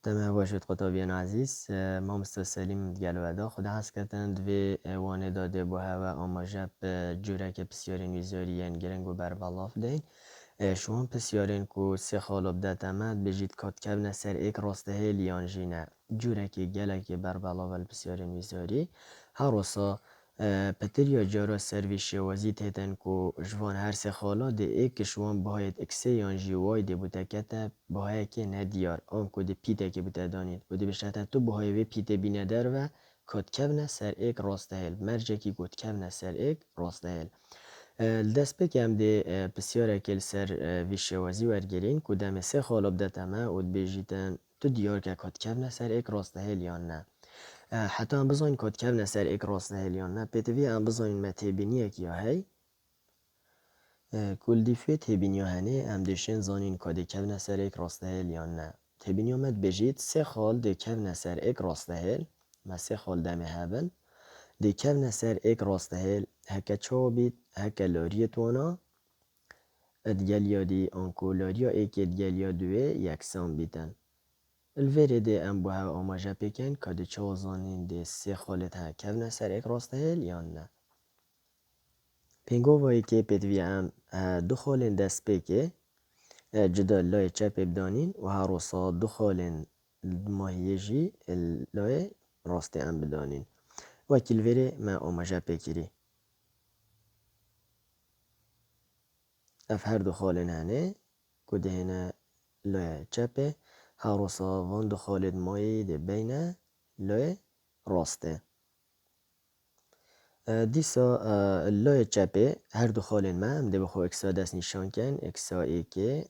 تمام باشید قطابیان عزیز ما مستسلیم گلودا خدا هست کتند و وانه داده با هوا آماجب جوره که بسیارین ویزارین گرنگ و بر بلاف دین شما بسیارین که سه خالب دتمد بجید کات کبنه سر ایک راسته هلیان جینه جوره که گله که بر بلاف بسیارین ویزاری هر روسا پتریا جارا سروی شوازی تهتن که جوان هر سه خالا ده ایک شوان باید اکسه یان جیوای ده بوده کتا باید که ندیار آن که ده پیته که بوده دانید و ده بشته تو باید وی پیته بینه در و کت کبنه سر ایک راسته هل مرجه که کت کبنه سر ایک راسته هل دست بکم ده بسیاره کل سر وی شوازی ورگرین که دم سه خالا بده تمه و بیجیتن تو دیار که کت کبنه سر ایک راسته هل یا نه حتی هم بزاین کد کبنه سر ایک راسته هلیان نه پیتوی هم بزاین ما تیبینیه کیا هی کل دیفوی تیبینیا هنه هم دشین زانین کد کبنه سر ایک راسته هلیان نه تیبینیا مد بجید سه خال ده کبنه سر ایک راسته هل ما سه خال دمه هبن ده کبنه سر ایک راسته هل هکه چاو بید هکه لاریت وانا ادگلیا دی آنکو لاریا ایک ادگلیا دوه یکسان بیتن الوری ده ام با ها آماجه پیکن که ده چه زانین ده سه خالت ها کفنه سر ایک راسته هل یا نه پینگو وایی که پیدوی ام دو خالین دست پیکه جدا لای چپ بدانین و هر روسا دو خالین ماهیه جی لای راسته ام بدانین و کلوری ما آماجه پیکری اف هر دو خالین هنه که ده هنه لای چپه هر روسا وان دو خالد ماهی ده بینه لای راسته دیسا لای چپه هر دو خالین ما هم ده بخو اکسا دست نشان کن اکسا ایکه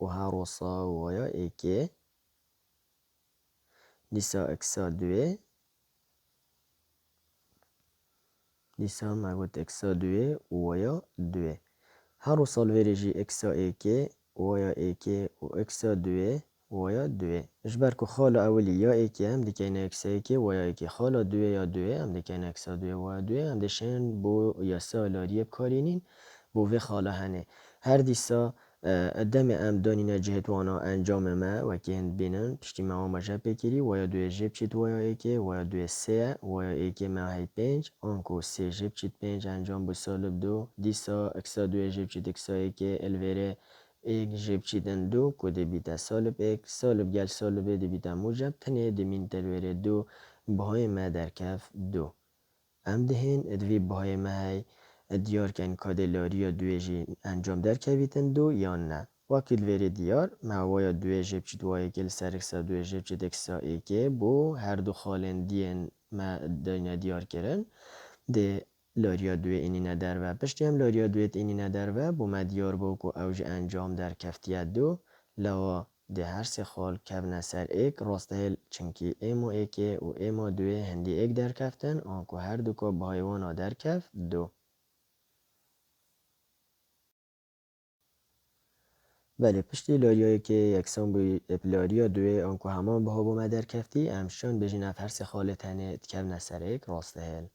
و هر روسا ویا ایکه دیسا اکسا دوه دیسا ما گوت اکسا دوه ویا دوه هر روسا الویرجی اکسا ایکه ویا ایکه و اکسا دوه ویا دوه اجبر که خال اولی یا ایکه هم دیکن اکسا ایکه ویا ایکه خال دوه یا دوه هم دیکن اکسا دوه ویا دوه هم دیشن بو یا سالاریه بکارینین بو وی خاله هنه هر دیسا دم ام دانینا جهت وانا انجام ما و که هند بینن پشتی ما آماجه بکری و یا دوی جیب چید و یا ایکه و یا دوی سه و یا ایکه ما های پنج آنکو سه جیب چید پنج انجام بو سالب دو دیسا اکسا دوی جیب چید اکسا ایکه الویره ایک جیب چیدن دو کده بیتا سالب ایک سالب گل سالب دی بیتا موجب تنه دمین تلویره دو بهای ما در کف دو ام دهین ادوی بهای ما های دیار کن کاده لاری دوی جی انجام در کویتن دو یا نه وکیل وری دیار موایا دوی جیب چید وای کل سر اکسا دوی جیب چید اکسا ایکه بو هر دو خالن دین ما داینا دیار کرن ده لاریا دوی اینی ندر و پشتی هم لاریا دویت اینی ندر و بو ما دیار بو که اوج انجام در کفتیت دو لوا ده هر سه خال کبنه سر ایک راسته هل چنکی ایمو ایکه و ایمو دوی هندی ایک در کفتن آنکو هر دو که بایوانا در کفت دو بله پشتی لاریایی که یکسان بوی لاریا دوی آنکو همان بها بو ما در کفتی همشان بجین اف هر سه خال تنه کبنه سر ایک راسته هل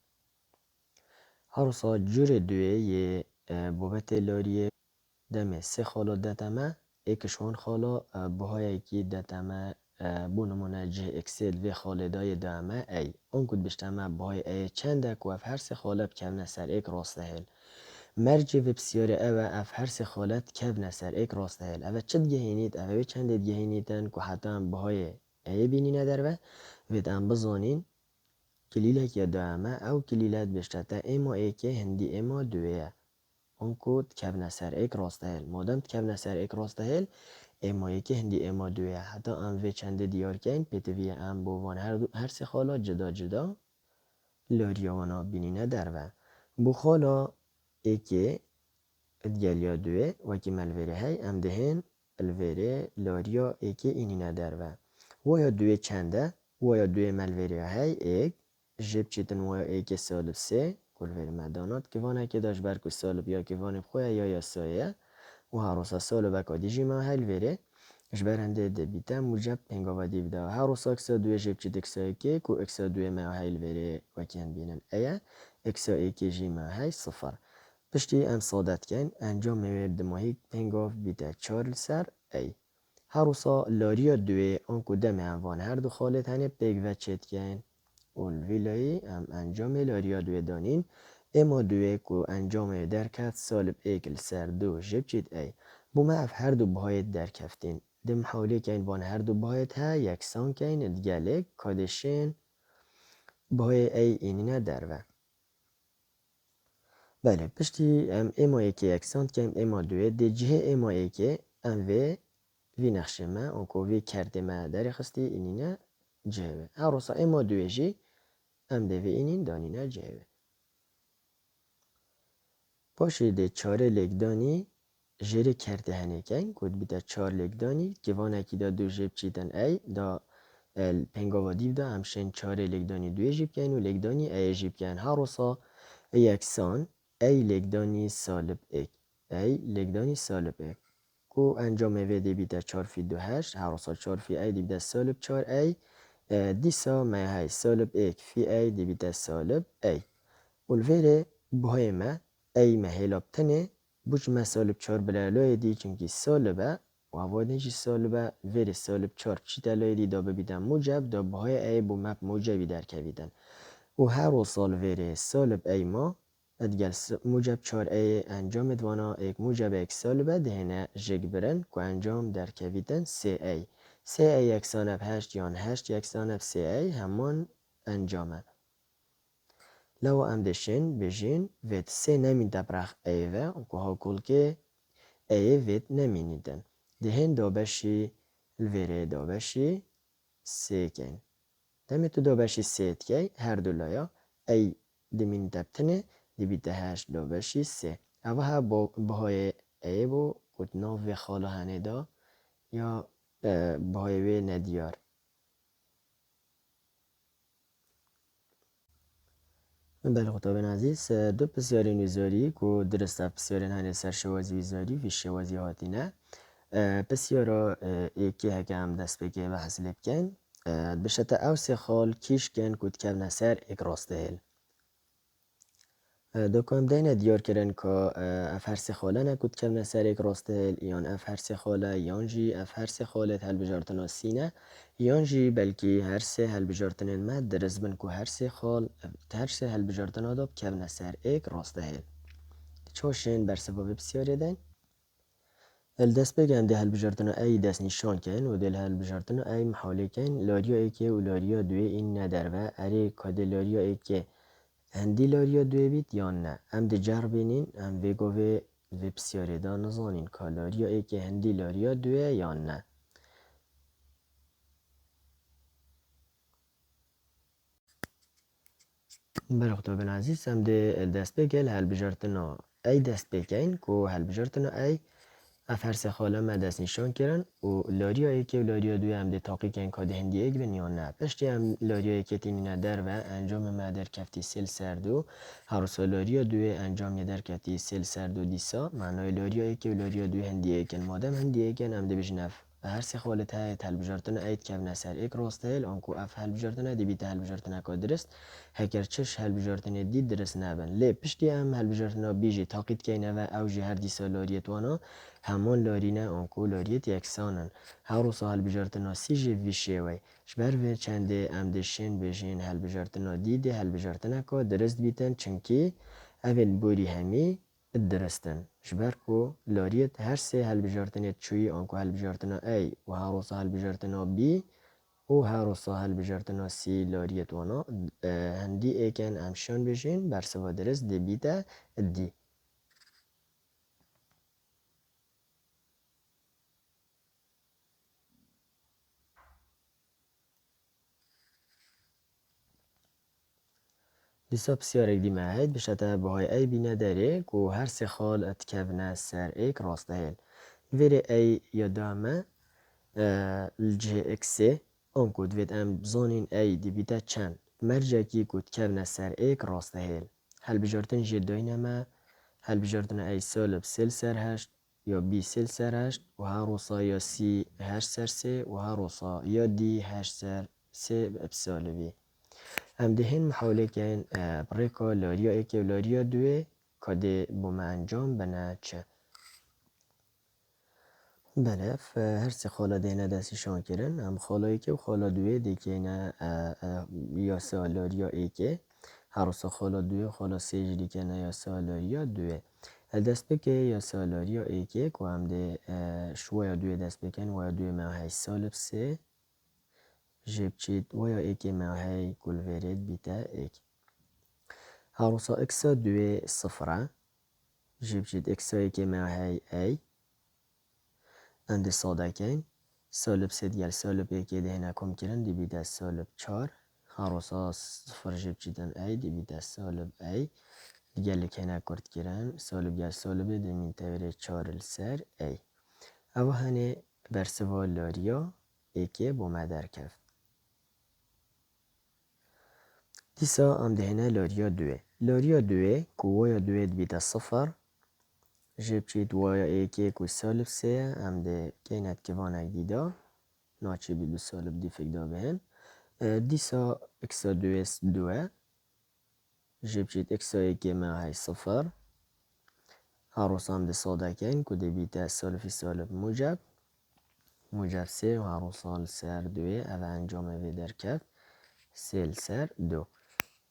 هر سا جور دوی یه بوبت لاریه دم سه خالا دتمه ایکشون خالا بهای که دتمه بو نمونه جه اکسل و خالدای دامه ای اون کد بشتمه بهای ای چنده که اف هر سه خالا بکمنه سر ایک راسته هل مرجع و بسیاره اوه اف هر سه خالت کبنه سر ایک راسته هل اوه چد گهینید اوه چند گهینیدن که حتی هم بهای ای بینی ندر و وید ام بزانین کلیلک یا دامه او کلیلت بشتته ایما ایکه هندی ایما دویه آنکو کبنه سر ایک راسته هل مادم کبنه سر ایک راسته هل اما یکی هندی اما دویه حتی ام وی چنده دیار کن پیتوی ام بوان هر سه خالا جدا جدا لاریاوانا بینینه در و بو خالا ایکی ادگلیا دویه وکی ملویره های ام دهن الویره لاریا ایکی اینینه در و یا دویه چنده و یا دویه ملویره های ایک جب چیتن و یا ایکی سالب سه کل ویر مدانات که وانه که داشت برکو سالب یا که وانه بخواه یا سایه و هر روسا سالب اکا دیجی ما هل ویره جبرنده ده بیتا موجب پنگاوا دیودا هر روسا اکسا دوی جب چید اکسا ایکی کو اکسا دوی ما هل ویره وکیان بینن ایا اکسا ایکی جی ما های صفر پشتی ام صادت کن انجام میوید دماهی پنگاف بیتا چارل سر ای هروسا لاریا دوی آنکو دم وان هر دو خاله تنه بگ و چت کن اولویلایی ام انجام لاریا دوی دانین اما دوی کو انجام درکت سالب ایکل سر دو جب چید ای بو ما اف هر دو باید درکفتین دم حالی که این وان هر دو باید ها یکسان که این ادگالک کادشین باید ای اینینه دروه بله پشتی ام اما ایکی یکسان که اما دوی دی جه اما ایکی ام وی نقشه ما انکو وی کرده ما داری خستی اینینه جهوه هروسا اما دوی جی ام دوی اینین دانینه جهوه باشه ده چاره لگدانی جری کرده هنگن کد بیده چار لگدانی که وانه کی دا دو جیب چیدن ای دا پنگاوا دیو دا همشن چاره لگدانی دوی جیب کن و لگدانی ای جیب کن هروسا یکسان ای لگدانی سالب ایک ای لگدانی سالب ایک کو انجام ویدی بیده چار فی دو هشت هروسا چار فی ای دی بیده سالب چار ای دیسا ما های سالب ایک فی ای دی بیده سالب ای والفيري بهايمة أي مهيلة بتنه بوش ما سالب چار بلالوه دي چونكي سالبه وهوادنجي سالبه فيري سالب چار بچي تلوه دي دا ببيدن موجب دا بهاي أي بو مب موجبي در كويدن و هر و سال فيري سالب أي ما ادگل موجب چار أي انجام دوانا ايك موجب ايك سالبه دهنه جيك برن كو انجام در كويدن سي أي سي أي يكسانه بهشت يان هشت يكسانه بسي أي همان انجامه لو ام دشين بجين ويت سي نمين دبرخ ايوه وكو هاكول كي ايه ويت نمينيدن دهين دابشي الفيري دابشي سيكين دمتو دابشي سيتكي هر دولايا اي دمين دبتنه دي بيدهش دابشي سي اوها بهاي ايه بو كود ناف خالا هنه دا يا بهاي وي نديار بله خطابین عزیز دو بسیاری نوزاری که درست بسیاری هنه سر شوازی ویزاری و شوازی هاتینه بسیارا ایکی هکه هم دست بگه و حاصل بکن بشته او سه خال کیش کن کود کبنه سر ایک راسته هل دو کام دینه دیار کرن که اف هر سه خاله نکود کبنه سر ایک راسته هل یان اف هر سه خاله یان جی اف هر سه خاله هل بجارتنا سینه یان جی بلکی هر سه هل بجارتن المد درز بن که هر سه خال هر سه هل بجارتنا داب کبنه سر ایک راسته هل چوشن بر سبب بسیاری دین الدست بگم ده هل بجارتنا ای دست نشان کن و دل هل بجارتنا ای محاله کن لاریا ایکه و لاریا دوی این ندر و اره کده لاریا ایکه هندی لاریا دوی بیت یا نه ام ده جربینین ام ویگوه و بسیاری دا نزانین که لاریا ایکه هندی لاریا دوی یا نه بله خطابین عزیز هم ده دست بگل هل بجارتنا ای دست بگین که هل بجارتنا ای افر سه خاله ما دست نشان کردن و لاریا ایکی و لاریا دوی هم ده تاقی کن که ده هندی ایک بن یا نه پشتی هم لاریا ایکی تینینه در و انجام ما در کفتی سل سردو هر سا لاریا دوی انجام در کفتی سل سردو دیسا معنای لاریا ایکی و لاریا دوی هندی ایکن مادم هندی ایکن هم ده بجنف هر سه خاله ته هل بجارتن اید کف نسر ایک راسته هل آنکو اف هل بجارتن دی بیت هل بجارتن که درست هکر چش هل بجارتن دی درست نبن لی پشتی هم هل بجارتن بیجی تاقید کنه و اوجی هر دیسا لاریت وانا همان لارینه آنکو لاریت یکسانن هر روز هل بجارتنا سی جی ویشه وی شبر و چنده ام دشین بجین هل بجارتنا دیده هل بجارتنا که درست بیتن چنکی اول بوری همی درستن شبر کو لاریت هر سه هل بجارتنا چوی آنکو هل بجارتنا ای و هر روز هل بجارتنا بی و هر روز هل بجارتنا سی لاریت وانا هندی ایکن امشان بجین بر سوا درست دی بیته دی دیسا بسیارک دی مهید بشته بهای ای بینه داره که هر سه خال اتکفنه سر ایک راسته هل ویره ای یادامه الجه اکسه آن کود وید ام زانین ای دی بیده چند مرجع کی کود کفنه سر ایک راسته هل هل بجارتن جداینه ما هل بجارتن ای سالب سل سر هشت یا بی سل سر هشت و هر روسا یا سی هشت سر سه و هر روسا یا دی هشت سر سه بسالبی ام دهین محاوله کن بریکا لاریا ایک و لاریا دوی که ده بوم انجام بنا چه بله هر سه خالا دینه دستی شان کرن هم خالایی که و خالا دوی دیگه نه یا سالاریا ای که هر سه خالا دوی خالا سه دیگه نه یا سالاریا دوی دست بکه یا سالاریا ای که هم ده شویا دوی دست بکن و یا دوی ما هی سالب سه جب چید و یا ای که ما هی کل ورد بیتا ایک هر سه اکسا دوی صفره جب چید اکسا ای که ما هی ای اند ساده کن سالب سه دیگر سالب یکی ده نکم کرن دی بیده سالب چار هر اساس صفر جب چیدن ای دی بیده سالب ای دیگر لکه نکرد کرن سالب گر سالب دی من تبره چار السر ای او هنه برسوا لاریا ایکی با مدر کفت دیسا ام دهنه لاریا دوه کووایا دوه دی بیده صفر جب چید وایا ایکی کو سالب سه ام ده کینت کوانک دیدا ناچه بیلو سالب دی فکر بهن دیسا اکسا دویست دوه جب چید اکسا ایکی ما های صفر هر هم ده ساده کن که ده بیته سالفی سالب موجب سه و هر سال سر دوه او انجام وی در کف سل سر دو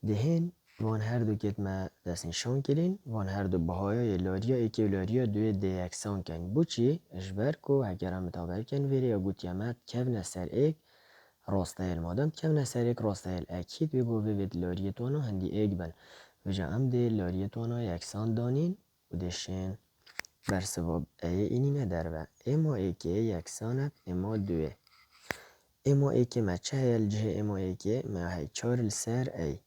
دهین وان هر دو کت ما دست نشان کرین وان هر دو بهایای لاریا ایکی و لاریا دوی ده یکسان کن بو چی؟ اجبر کو اگر هم متابر کن ویری یا گوت یمت کف نسر ایک راسته المادم کم نسر یک راسته اکید و بو وید لاریتوانا هندی ایک بن و جا ام ده لاریتوانا یکسان دانین و دشین بر سباب ای اینی ندر و اما ایکی یکسانت اما دوه اما ایکی ما چه الجه اما ایکی ما هی چار السر ای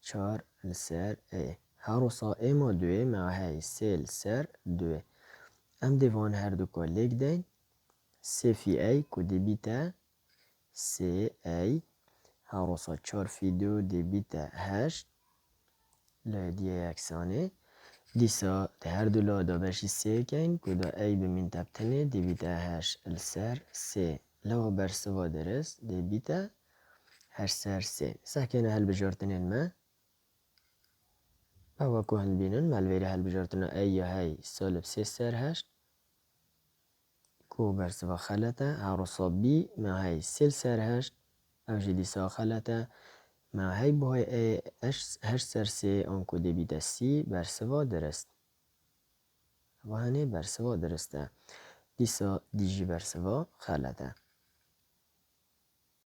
چار السر ای هروسا اما دوه ما هی سه السر دوه ام دیوان هر دو کلیک دین سه فی ای کدی بیته سه ای هروسا چار فی دو دی بیته هشت لایدیه یکسانه دیسا ده هر دو لادا برشی سه کن کدا ای بمین تبتنه دی بیته هشت السر سه لوا برسوا درست دی بیته هشت سر سه سکنه هل بجارتنین ما بابا که هن بینن ملویره هل بجارتنه ای یا هی سالب سه سر هشت کو برسوا خلطه هروسا بی ما هی سل سر هشت او جدی سا خلطه ما هی بای هشت سر سه آنکو دی بیده سی برسوا درست و هنه برسوا درسته دیسا دیجی برسوا خلطه